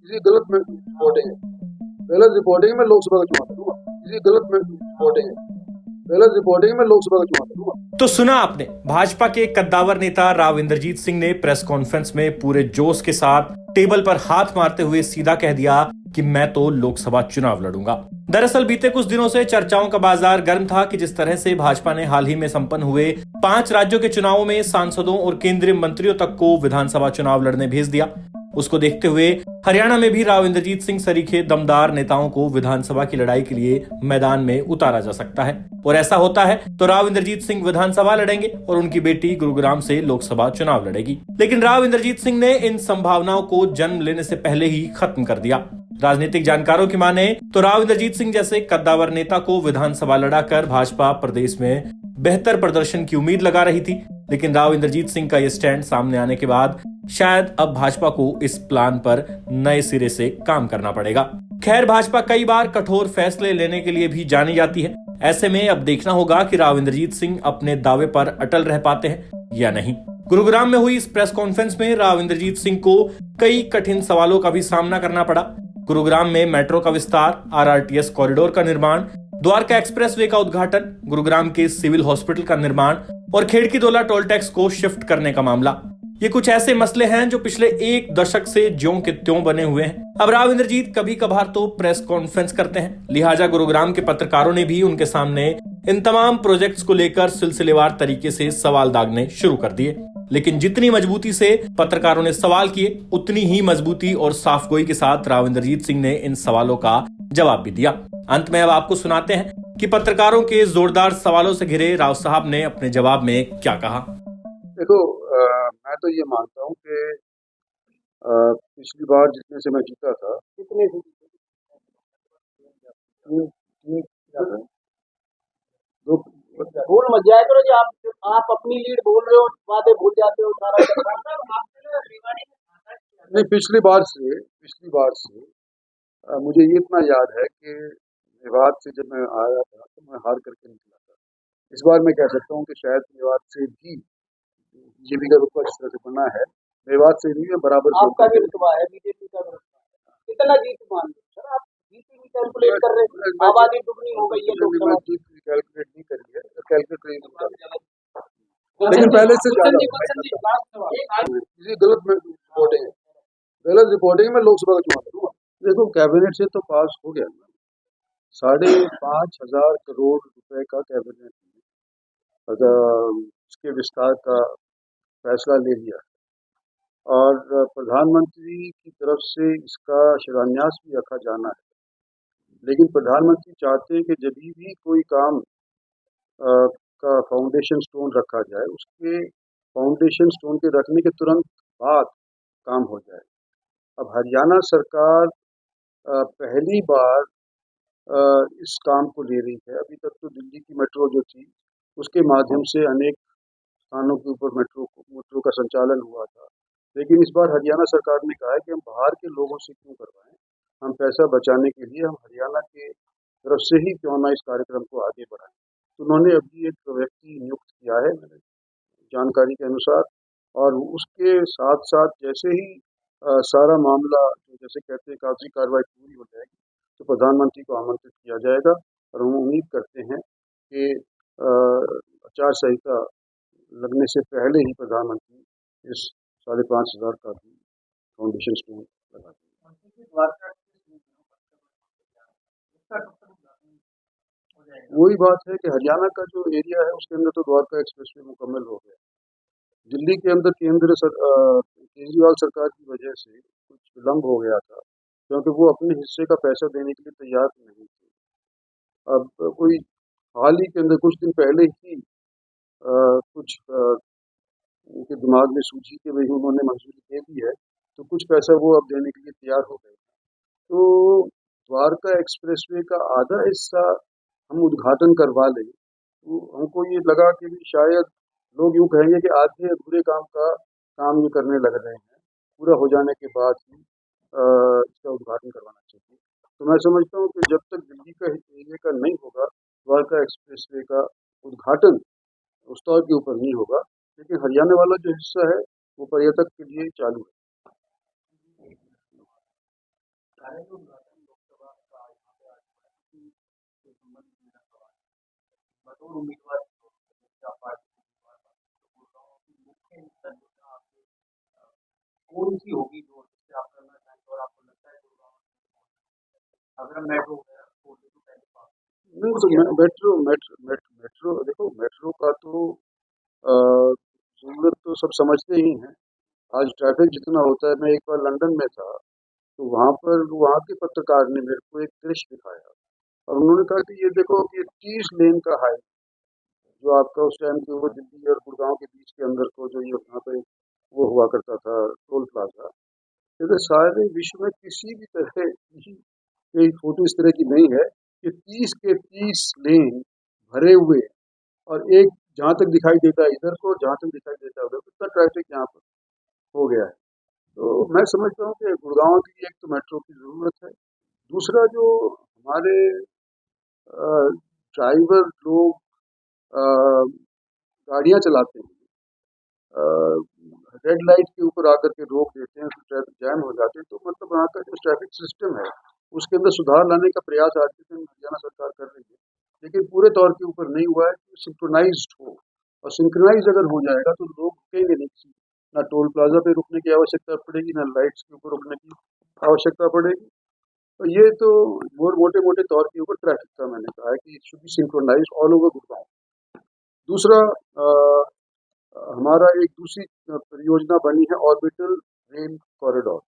किसी गलत में रिपोर्टिंग है, गलत रिपोर्टिंग में लोकसभा का चुनाव लड़ूंगा। किसी गलत में रिपोर्टिंग है, गलत रिपोर्टिंग में लोकसभा का चुनाव लड़ूंगा। तो सुना आपने, भाजपा के कद्दावर नेता राव इंद्रजीत सिंह ने प्रेस कॉन्फ्रेंस में पूरे जोश के साथ टेबल पर हाथ मारते हुए सीधा कह दिया कि मैं तो लोकसभा चुनाव लड़ूंगा। दरअसल बीते कुछ दिनों से चर्चाओं का बाजार गर्म था कि जिस तरह से भाजपा ने हाल ही में संपन्न हुए 5 राज्यों के चुनावों में सांसदों और केंद्रीय मंत्रियों तक को विधानसभा चुनाव लड़ने भेज दिया, उसको देखते हुए हरियाणा में भी राव इंद्रजीत सिंह सरीखे दमदार नेताओं को विधानसभा की लड़ाई के लिए मैदान में उतारा जा सकता है। और ऐसा होता है तो राव इंद्रजीत सिंह विधानसभा लड़ेंगे और उनकी बेटी गुरुग्राम से लोकसभा चुनाव लड़ेगी। लेकिन राव इंद्रजीत सिंह ने इन संभावनाओं को जन्म लेने से पहले ही खत्म कर दिया। राजनीतिक जानकारों की माने तो राव इंद्रजीत सिंह जैसे कद्दावर नेता को विधानसभा लड़ाकर भाजपा प्रदेश में बेहतर प्रदर्शन की उम्मीद लगा रही थी, लेकिन राव इंद्रजीत सिंह का यह स्टैंड सामने आने के बाद शायद अब भाजपा को इस प्लान पर नए सिरे से काम करना पड़ेगा। खैर, भाजपा कई बार कठोर फैसले लेने के लिए भी जानी जाती है। ऐसे में अब देखना होगा कि राव इंद्रजीत सिंह अपने दावे पर अटल रह पाते हैं या नहीं। गुरुग्राम में हुई इस प्रेस कॉन्फ्रेंस में राव इंद्रजीत सिंह को कई कठिन सवालों का भी सामना करना पड़ा। गुरुग्राम में मेट्रो का विस्तार, आरआरटीएस कॉरिडोर का निर्माण, द्वारका एक्सप्रेसवे का उद्घाटन, गुरुग्राम के सिविल हॉस्पिटल का निर्माण और खेड़कीदोला टोल टैक्स को शिफ्ट करने का मामला, ये कुछ ऐसे मसले हैं जो पिछले 1 दशक से ज्यों के त्यों बने हुए हैं। अब राव इंद्रजीत कभी कभार तो प्रेस कॉन्फ्रेंस करते हैं, लिहाजा गुरुग्राम के पत्रकारों ने भी उनके सामने इन तमाम प्रोजेक्ट्स को लेकर सिलसिलेवार तरीके से सवाल दागने शुरू कर दिए। लेकिन जितनी मजबूती से पत्रकारों ने सवाल किए, उतनी ही मजबूती और साफगोई के साथ राव इंद्रजीत सिंह ने इन सवालों का जवाब भी दिया। अंत में अब आपको सुनाते हैं कि पत्रकारों के जोरदार सवालों से घिरे राव साहब ने अपने जवाब में क्या कहा। देखो, मैं तो ये मानता हूँ कि पिछली बार जितने से मैं जीता था, कितने से दो भूल मत जाया करो जी, आप अपनी लीड बोल रहे हो, वादे भूल जाते हो सारा। नहीं, पिछली बार से मुझे ये इतना याद है कि मेवात से जब मैं आया था तो मैं हार करके निकला था। इस बार मैं कह सकता हूँ कि शायद मेवात से भी बीजेपी का रुतबा जिस तरह से बना है, मेवात से नहीं, बराबर आपका भी रुतबा है, बीजेपी का भी रुतबा है। कितना जीत मान लो सर, आप जीत ही नहीं कैलकुलेट कर रहे, आबादी दुगनी हो गई है लोकसभा। जीत कैलकुलेट नहीं करी है, कैलकुलेट लेकिन पहले से ज्यादा किसी गलत में रिपोर्टिंग है, गलत रिपोर्टिंग में लोकसभा का चुनाव लड़ूंगा। देखो, कैबिनेट से तो पास हो गया ना, 5,500 करोड़ रुपए का कैबिनेट उसके विस्तार का फैसला ले लिया और प्रधानमंत्री की तरफ से इसका शिलान्यास भी रखा जाना है। लेकिन प्रधानमंत्री चाहते हैं कि जब भी कोई काम का फाउंडेशन स्टोन रखा जाए, उसके फाउंडेशन स्टोन के रखने के तुरंत बाद काम हो जाए। अब हरियाणा सरकार पहली बार इस काम को ले रही है। अभी तक तो दिल्ली की मेट्रो जो थी, उसके माध्यम से अनेक स्थानों के ऊपर मेट्रो का संचालन हुआ था, लेकिन इस बार हरियाणा सरकार ने कहा है कि हम बाहर के लोगों से क्यों करवाएं, हम पैसा बचाने के लिए हम हरियाणा के तरफ से ही क्यों ना इस कार्यक्रम को आगे बढ़ाएं। तो उन्होंने अभी एक व्यक्ति नियुक्त किया है मेरे जानकारी के अनुसार, और उसके साथ साथ जैसे ही सारा मामला, जैसे कहते हैं, कागजी कार्रवाई पूरी हो जाएगी तो प्रधानमंत्री को आमंत्रित किया जाएगा और हम उम्मीद करते हैं कि आचार संहिता लगने से पहले ही प्रधानमंत्री इस 5,500 का भी फाउंडेशन स्टोन लगा देंगे। वही बात है कि हरियाणा का जो एरिया है उसके अंदर तो द्वारका एक्सप्रेसवे मुकम्मल हो गया। दिल्ली के अंदर केजरीवाल सरकार की वजह से कुछ विलम्ब हो गया था, क्योंकि वो अपने हिस्से का पैसा देने के लिए तैयार नहीं थे। अब कोई हाल ही के अंदर कुछ दिन पहले ही कुछ उनके दिमाग में सूझी कि भाई उन्होंने मंजूरी दे दी है, तो कुछ पैसा वो अब देने के लिए तैयार हो गए। तो द्वारका एक्सप्रेसवे का आधा हिस्सा हम उद्घाटन करवा लें तो हमको ये लगा कि शायद लोग यूँ कहेंगे कि आधे अधूरे काम ये करने लग रहे हैं, पूरा हो जाने के बाद ही इसका उद्घाटन करवाना चाहिए। तो मैं समझता हूँ कि जब तक दिल्ली का एरिया का नहीं होगा, द्वारका एक्सप्रेसवे का उद्घाटन उस तौर के ऊपर नहीं होगा। लेकिन हरियाणा वाला जो हिस्सा है वो पर्यटक के लिए चालू है। घरेलू उद्घाटन लोकसभा का यहाँ पे आज हुआ है, के संबंध में मेरा सवाल है। बतौर उम्मीदवार जनता पार्टी के उम्मीदवार तो गुड़गांव की मुख्य रणनीति आपकी कौन सी होगी जो जिससे आप करना चाहेंगे और आपको लगता है गुड़गांव अगर मेट्रो वगैरह खोले तो पहले पास नहीं तो मेट्रो मेट्रो मेट्रो देखो, मेट्रो का तो जरूरत तो सब समझते ही हैं। आज ट्रैफिक जितना होता है, मैं एक बार लंदन में था, तो वहाँ पर वहाँ के पत्रकार ने मेरे को एक दृश्य दिखाया और उन्होंने कहा कि ये देखो कि 30 लेन का हाईवे जो आपका उस टाइम के वो दिल्ली और गुड़गांव के बीच के अंदर को जो ये यहाँ पे वो हुआ करता था टोल प्लाजा, ये सारे विश्व में किसी भी तरह की कोई फोटो इस तरह की नहीं है कि 30 के 30 लेन भरे हुए हैं और एक जहाँ तक दिखाई देता है इधर को, जहाँ तक दिखाई देता है उधर, इतना ट्रैफिक यहाँ पर हो गया है। तो मैं समझता हूँ कि गुड़गांव की एक तो मेट्रो की ज़रूरत है। दूसरा जो हमारे ड्राइवर लोग अ, गाड़ियाँ चलाते हैं, रेड लाइट के ऊपर आकर के रोक देते हैं, तो ट्रैफिक जैम हो जाते हैं, तो मतलब वहाँ का जो ट्रैफिक सिस्टम है उसके अंदर सुधार लाने का प्रयास आज के दिन हरियाणा सरकार कर रही है, लेकिन पूरे तौर के ऊपर नहीं हुआ है कि सिंक्रोनाइज्ड हो। और सिंक्रोनाइज अगर हो जाएगा तो लोग रुकेंगे नहीं, किसी ना टोल प्लाजा पे रुकने की आवश्यकता पड़ेगी, ना लाइट्स के ऊपर रुकने की आवश्यकता पड़ेगी। तो ये तो मोटे मोटे तौर के ऊपर ट्रैफिक का मैंने कहा है कि it should be synchronise all over Gurgaon. दूसरा हमारा एक दूसरी परियोजना बनी है ऑर्बिटल रेल कॉरिडोर,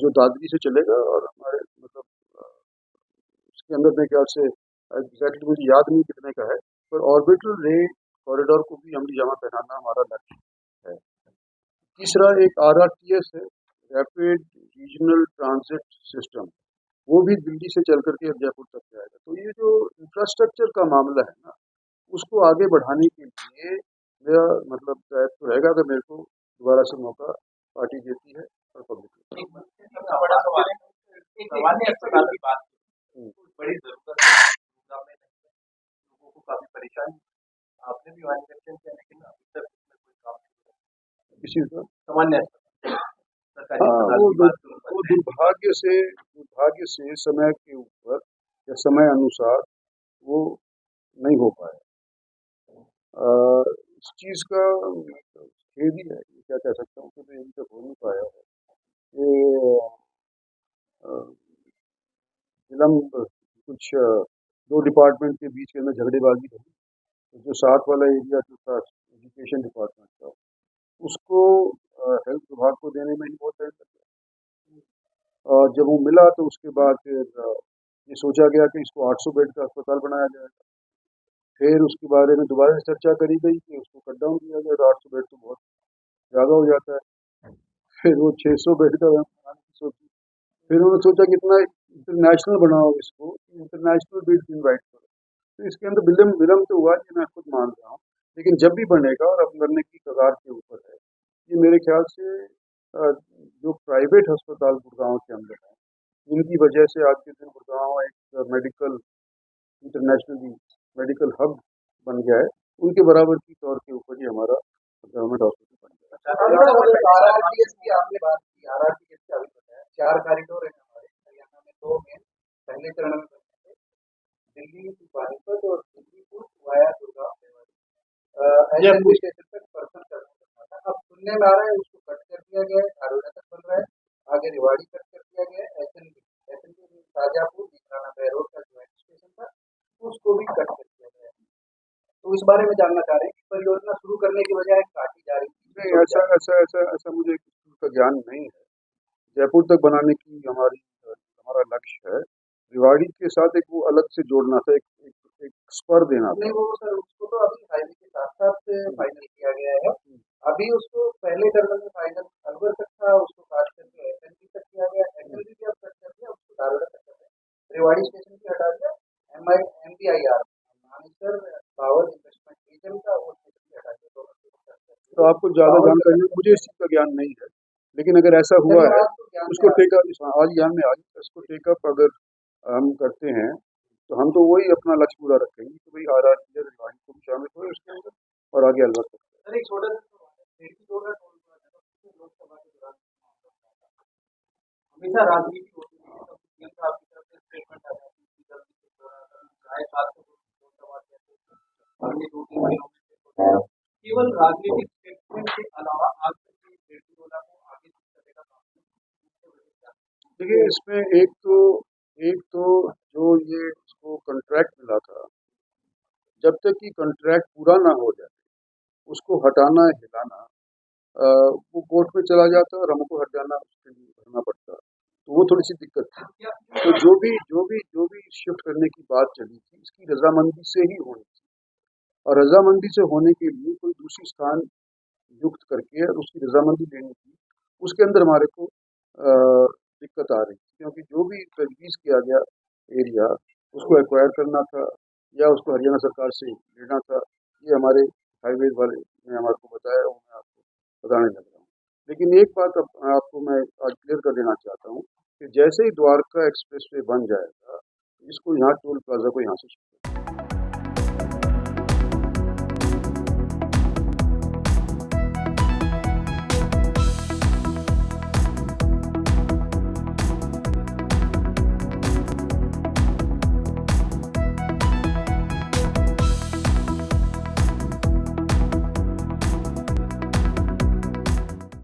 जो दादरी से चलेगा और हमारे मतलब उसके अंदर मेरे ख्याल से एग्जैक्टली मुझे याद नहीं कितने का है, पर ऑर्बिटल रेल कॉरिडोर को भी अमली जामा पहनाना हमारा लक्ष्य है। तीसरा एक RRTS है, रैपिड रीजनल ट्रांजिट सिस्टम, वो भी दिल्ली से चल करके जयपुर तक जाएगा। तो ये जो इंफ्रास्ट्रक्चर का मामला है ना, उसको आगे बढ़ाने के लिए मेरा मतलब दायित्व रहेगा अगर मेरे को दोबारा से मौका पार्टी देती है और पब्लिक। सबसे बड़ा सवाल है सामान्य अस्पताल की बात बड़ी जरूरत है गुड़गांव में नहीं है, लोगों को काफी परेशानी आपने भी वहाँ निरीक्षण किया लेकिन अभी तक उसमें कोई काम नहीं हुआ। किसी का सामान्य अस्पताल सरकारी हाँ, अस्पताल वो की बात करूँ वो दुर्भाग्य से समय के ऊपर या समय अनुसार वो नहीं हो पाया। इस चीज़ का खेद ही है, ये क्या कह सकता हूँ कि मैं अभी तक हो नहीं पाया है। ये विलम्ब कुछ दो डिपार्टमेंट के बीच के अंदर झगड़ेबाजी रही, तो जो साथ वाला एरिया जो था एजुकेशन डिपार्टमेंट का, उसको हेल्थ विभाग को देने में ही बहुत टाइम लग गया। और जब वो मिला तो उसके बाद फिर ये सोचा गया कि इसको 800 बेड का अस्पताल बनाया जाएगा। फिर उसके बारे में दोबारा से चर्चा करी गई कि उसको कट डाउन किया जाए, तो 800 बेड तो बहुत ज़्यादा हो जाता है। फिर वो 600 बेड का बनाने की सोची। फिर उन्होंने सोचा कि इतना इंटरनेशनल बनाओ इसको, इंटरनेशनल बिड इनवाइट करो। तो इसके अंदर विलम्ब विलम्ब तो हुआ, ये मैं खुद मान रहा हूँ, लेकिन जब भी बनेगा और अब बनने की कगार के ऊपर है, ये मेरे ख्याल से जो प्राइवेट अस्पताल गुड़गांव के अंदर है, इनकी वजह से आज के दिन गुड़गांव एक मेडिकल इंटरनेशनली मेडिकल हब बन गया है, उनके बराबर की तौर के ऊपर ही हमारा गवर्नमेंट हॉस्पिटल बन गया। RRTS की आपने बात की, RRTS का अभी बताया 4 कॉरिडोर है हमारे हरियाणा में, 2 में पहले चरण में बने थे, दिल्ली टू पानीपत और Delhi to via Gurgaon railway station तक पर्सन करना था। अब सुनने में आ रहा है उसको कट कर दिया गया है, धारोड़ा तक बन रहा है, आगे रेवाड़ी कट कर दिया गया है, एसएनबी शाजापुर जिगराना बहरोड का ज्वाइंट स्टेशन था उसको भी कट कर दिया गया है। तो इस बारे में जानना चाह रहे हैं कि परियोजना शुरू करने की बजाय काटी जा रही थी। नहीं, ऐसा ऐसा ऐसा ऐसा मुझे इस चीज़ का ज्ञान नहीं है। जयपुर तक बनाने की हमारा लक्ष्य है। रेवाड़ी के साथ एक वो अलग से जोड़ना था, एक स्पर देना था। नहीं वो सर उसको तो अभी हाईवे के साथ साथ फाइनल किया गया है। अभी उसको पहले चरण में फाइनल अलवर तक था, उसको काट करके एसएनबी तक किया गया, एसएनबी भी अब कट कर दिया, उसको धारोड़ा तक कर दिया, रेवाड़ी स्टेशन भी हटा दिया, MBIR Manesar power investment region का वो स्टेशन भी हटा दिया, दोनों तो आपको ज़्यादा जानकारी है, मुझे इस चीज़ का ज्ञान नहीं है, लेकिन अगर ऐसा हुआ है उसको टेकअप आज ज्ञान में आज इसको टेकअप अगर हम करते हैं तो हम तो वही अपना लक्ष्य पूरा रखेंगे कि भाई RRTS रेवाड़ी को भी शामिल हो उसके अंदर और आगे अलवर तक। सर एक छोटा सा सवाल है, लोकसभा के दौरान हमेशा राजनीति होती है सीएम साहब की तरफ से स्टेटमेंट आया है कि जल्दी से राय साथ को लोकसभा के अगले 2-3 महीनों में से केवल राजनीतिक स्टेटमेंट के अलावा आज तक ये बेटी को आगे करने का काम देखिए, इसमें एक तो जो ये इसको कॉन्ट्रैक्ट मिला था, जब तक कि कॉन्ट्रैक्ट पूरा ना हो जाए, उसको हटाना, हिलाना वो कोर्ट में चला जाता और हमको हट जाना उसके लिए भरना पड़ता। तो वो थोड़ी-सी दिक्कत थी। तो जो भी शिफ्ट करने की बात चली थी, इसकी रज़ामंदी से ही होनी थी और रज़ामंदी से होने के लिए कोई दूसरी स्थान युक्त करके और उसकी रज़ामंदी लेनी थी। उसके अंदर हमारे को दिक्कत आ रही थी क्योंकि जो भी तजवीज़ किया गया एरिया, उसको एक्वायर करना था या उसको हरियाणा सरकार से लेना था। ये हमारे हाईवेज़ वाले ने हमारे को बताया और मैं आपको बताने लग रहा हूँ। लेकिन एक बात अब आपको मैं आज क्लियर कर देना चाहता हूँ कि जैसे ही द्वारका एक्सप्रेसवे बन जाएगा, इसको यहाँ टोल प्लाज़ा को यहाँ से